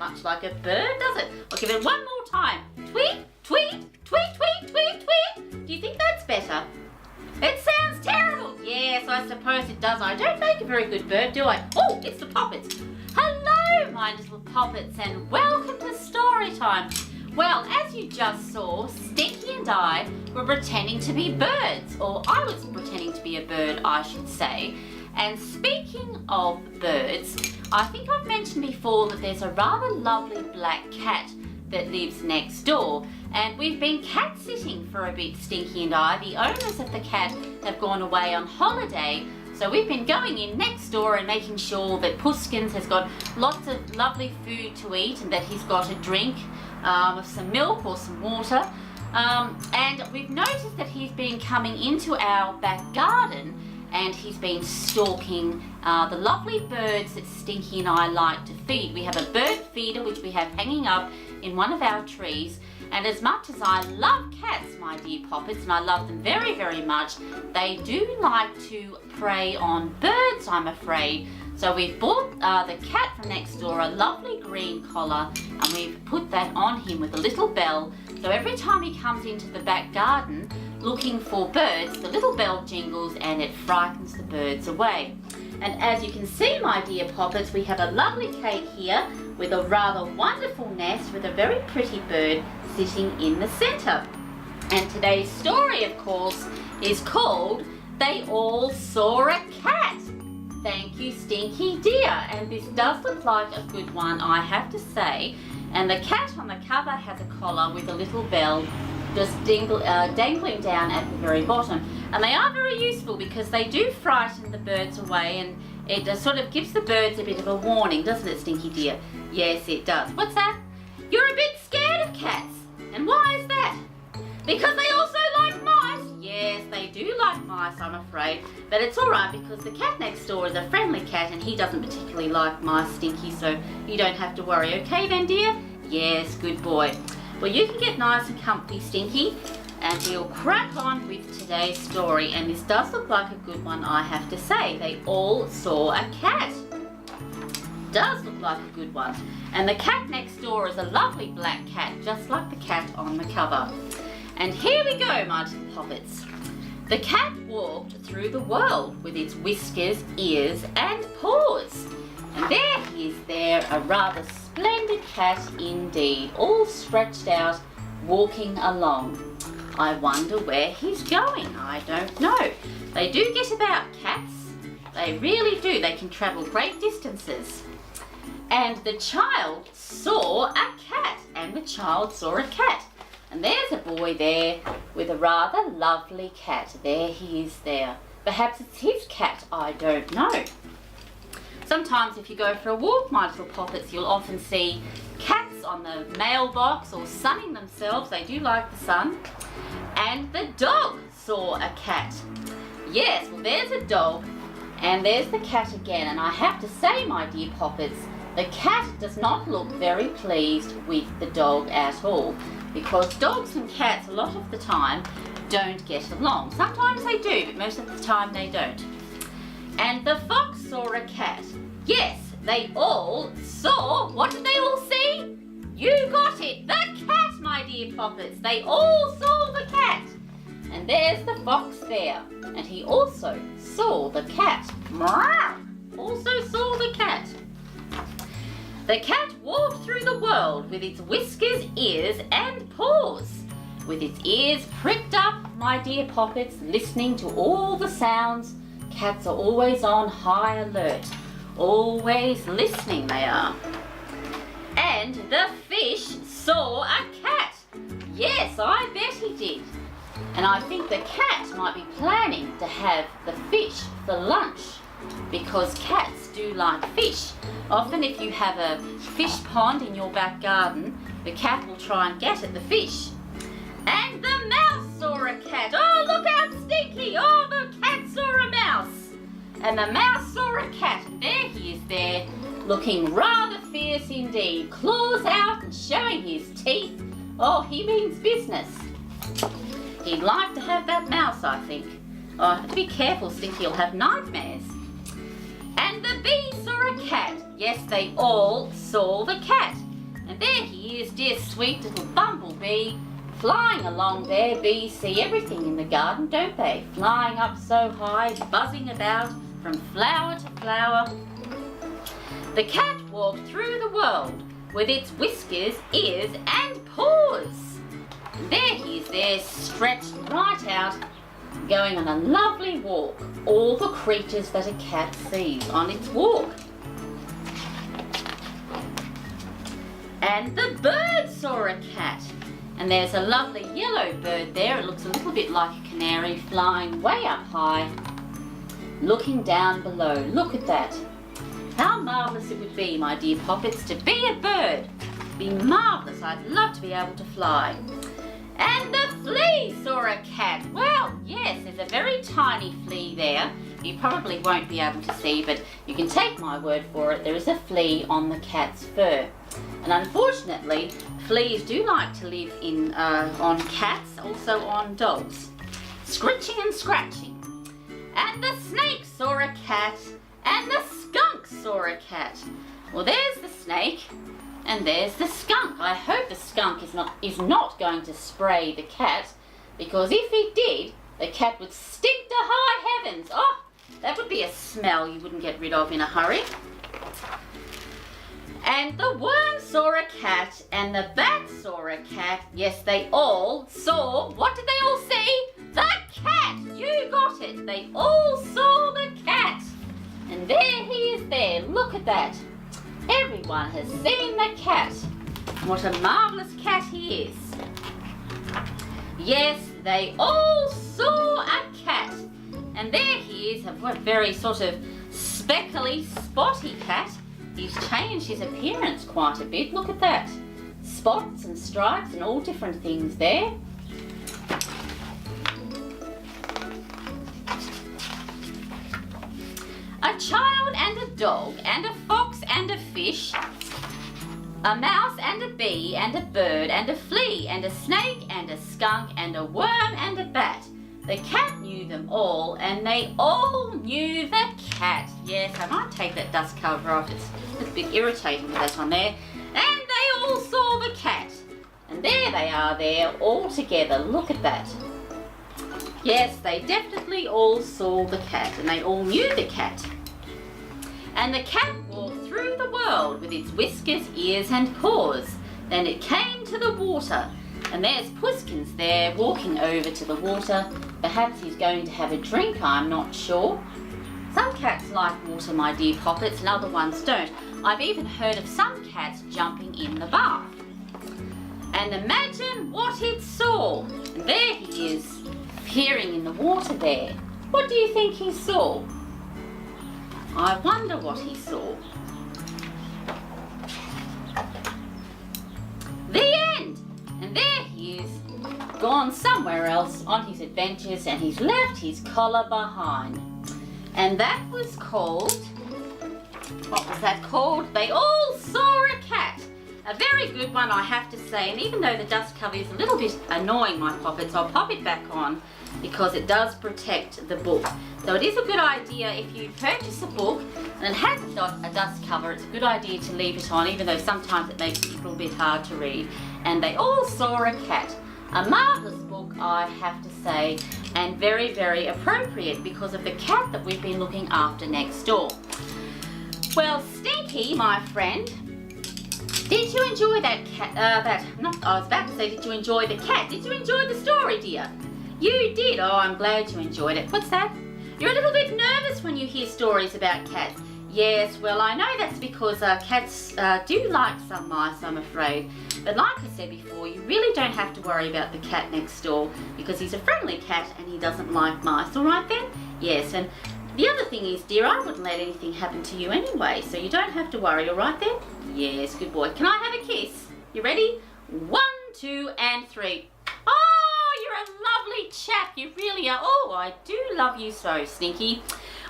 much like a bird, does it? I'll give it one more time. Tweet, tweet, tweet, tweet, tweet, tweet. Do you think that's better? It sounds terrible. Yes, I suppose it does. I don't make a very good bird, do I? Oh, it's the poppets. Hello, my little poppets, and welcome to story time. Well, as you just saw, Stinky and I were pretending to be birds, or I was pretending to be a bird, I should say. And speaking of birds, I think I've mentioned before that there's a rather lovely black cat that lives next door. And we've been cat sitting for a bit, Stinky and I. The owners of the cat have gone away on holiday, so we've been going in next door and making sure that Puskins has got lots of lovely food to eat and that he's got a drink of some milk or some water. And we've noticed that he's been coming into our back garden and he's been stalking the lovely birds that Stinky and I like to feed. We have a bird feeder which we have hanging up in one of our trees, and as much as I love cats, my dear poppets, and I love them very, very much, they do like to prey on birds, I'm afraid. So we've bought the cat from next door a lovely green collar, and we've put that on him with a little bell. So every time he comes into the back garden looking for birds, the little bell jingles and it frightens the birds away. And as you can see, my dear poppets, we have a lovely cake here with a rather wonderful nest with a very pretty bird sitting in the centre. And today's story, of course, is called They All Saw a Cat. Thank you, Stinky dear. And this does look like a good one, I have to say. And the cat on the cover has a collar with a little bell just dangling down at the very bottom. And they are very useful because they do frighten the birds away, and it just sort of gives the birds a bit of a warning, doesn't it, Stinky dear? Yes, it does. What's that? You're a bit scared of cats. And why is that? Because they also like mice. Yes, they do like mice, I'm afraid. But it's all right because the cat next door is a friendly cat and he doesn't particularly like mice, Stinky, so you don't have to worry. Okay then, dear? Yes, good boy. Well, you can get nice and comfy, Stinky, and we'll crack on with today's story. And this does look like a good one, I have to say. They all saw a cat. Does look like a good one. And the cat next door is a lovely black cat, just like the cat on the cover. And here we go, my little poppets. The cat walked through the world with its whiskers, ears and paws. And there he is there, a rather splendid cat indeed, all stretched out, walking along. I wonder where he's going. I don't know. They do get about, cats. They really do. They can travel great distances. And the child saw a cat, and the child saw a cat. And there's a boy there with a rather lovely cat. There he is there. Perhaps it's his cat, I don't know. Sometimes if you go for a walk, my little poppets, you'll often see cats on the mailbox or sunning themselves. They do like the sun. And the dog saw a cat. Yes, well, there's a dog and there's the cat again. And I have to say, my dear poppets, the cat does not look very pleased with the dog at all, because dogs and cats a lot of the time don't get along. Sometimes they do, but most of the time they don't. And the fox saw a cat. Yes, they all saw, what did they all see? You got it, the cat, my dear poppets. They all saw the cat. And there's the fox there, and he also saw the cat. Also saw the cat. The cat walked through the world with its whiskers, ears and paws. With its ears pricked up, my dear poppets, listening to all the sounds. Cats are always on high alert. Always listening they are. And the fish saw a cat. Yes, I bet he did. And I think the cat might be planning to have the fish for lunch, because cats do like fish. Often if you have a fish pond in your back garden, the cat will try and get at the fish. And the mouse saw a cat. Oh, look out, Stinky. Oh, the cat saw a mouse. And the mouse saw a cat, and there he is there, looking rather fierce indeed, claws out and showing his teeth. Oh, he means business. He'd like to have that mouse, I think. Oh, I have to be careful, Stinky, you'll have nightmares. And the bee saw a cat. Yes, they all saw the cat. there he is, dear sweet little bumblebee, flying along there. Bees see everything in the garden, don't they? Flying up so high, buzzing about from flower to flower. The cat walked through the world with its whiskers, ears and paws. There he is there, stretched right out, going on a lovely walk. All the creatures that a cat sees on its walk. And the bird saw a cat. And there's a lovely yellow bird there. It looks a little bit like a canary, flying way up high, looking down below. Look at that. How marvellous it would be, my dear poppets, to be a bird. Be marvellous. I'd love to be able to fly. And the flea saw a cat. Well, yes, there's a very tiny flea there. You probably won't be able to see, but you can take my word for it. There is a flea on the cat's fur. And unfortunately, fleas do like to live on cats, also on dogs. Scritching and scratching. And the snake saw a cat, and the skunk saw a cat. Well, there's the snake, and there's the skunk. I hope the skunk is not going to spray the cat, because if he did, the cat would stink to high heavens. Oh, that would be a smell you wouldn't get rid of in a hurry. And the worm saw a cat, and the bat saw a cat. Yes, they all saw. What did they all see? The cat! You got it. They all saw the cat. And there he is there. Look at that. Everyone has seen the cat. What a marvellous cat he is. Yes, they all saw a cat. And there he is, a very sort of speckly, spotty cat. He's changed his appearance quite a bit. Look at that. Spots and stripes and all different things there. A child and a dog and a fox and a fish, a mouse and a bee and a bird and a flea and a snake and a skunk and a worm and a bat. The cat knew them all, and they all knew the cat. Yes, I might take that dust cover off. It's a little bit irritating with that on there. And they all saw the cat. And there they are there, all together. Look at that. Yes, they definitely all saw the cat, and they all knew the cat. And the cat walked through the world with its whiskers, ears and paws. Then it came to the water. And there's Puskins there, walking over to the water. Perhaps he's going to have a drink, I'm not sure. Some cats like water, my dear poppets, and other ones don't. I've even heard of some cats jumping in the bath. And imagine what it saw. And there he is, appearing in the water there. What do you think he saw? I wonder what he saw. The end! And there he is, gone somewhere else on his adventures, and he's left his collar behind. And that was called, what was that called? They all saw a cat. A very good one, I have to say, and even though the dust cover is a little bit annoying, my poppets, I'll pop it back on because it does protect the book. So it is a good idea, if you purchase a book and it has a dust cover, it's a good idea to leave it on, even though sometimes it makes it a little bit hard to read. And they all saw a cat. A marvellous book, I have to say, and very, very appropriate because of the cat that we've been looking after next door. Well, Stinky, my friend, did you enjoy that cat? I was about to say, did you enjoy the cat? Did you enjoy the story, dear? You did. Oh, I'm glad you enjoyed it. What's that? You're a little bit nervous when you hear stories about cats. Yes, well, I know that's because cats do like some mice, I'm afraid. But like I said before, you really don't have to worry about the cat next door because he's a friendly cat and he doesn't like mice. All right then? Yes, and the other thing is, dear, I wouldn't let anything happen to you anyway, so you don't have to worry. All right then? Yes, good boy. Can I have a kiss? You ready? 1, 2, and 3. Oh, you're a lovely chap. You really are. Oh, I do love you so, Stinky.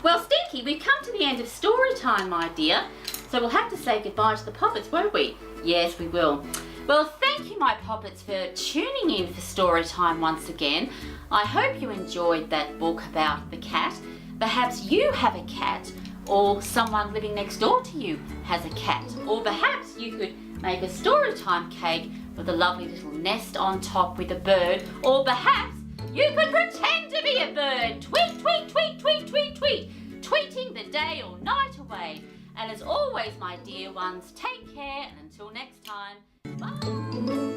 Well, Stinky, we've come to the end of story time, my dear. So we'll have to say goodbye to the poppets, won't we? Yes, we will. Well, thank you, my poppets, for tuning in for story time once again. I hope you enjoyed that book about the cat. Perhaps you have a cat, or someone living next door to you has a cat, or perhaps you could make a story time cake with a lovely little nest on top with a bird, or perhaps you could pretend to be a bird. Tweet, tweet, tweet, tweet, tweet, tweet. Tweeting the day or night away. And as always, my dear ones, take care, and until next time, bye.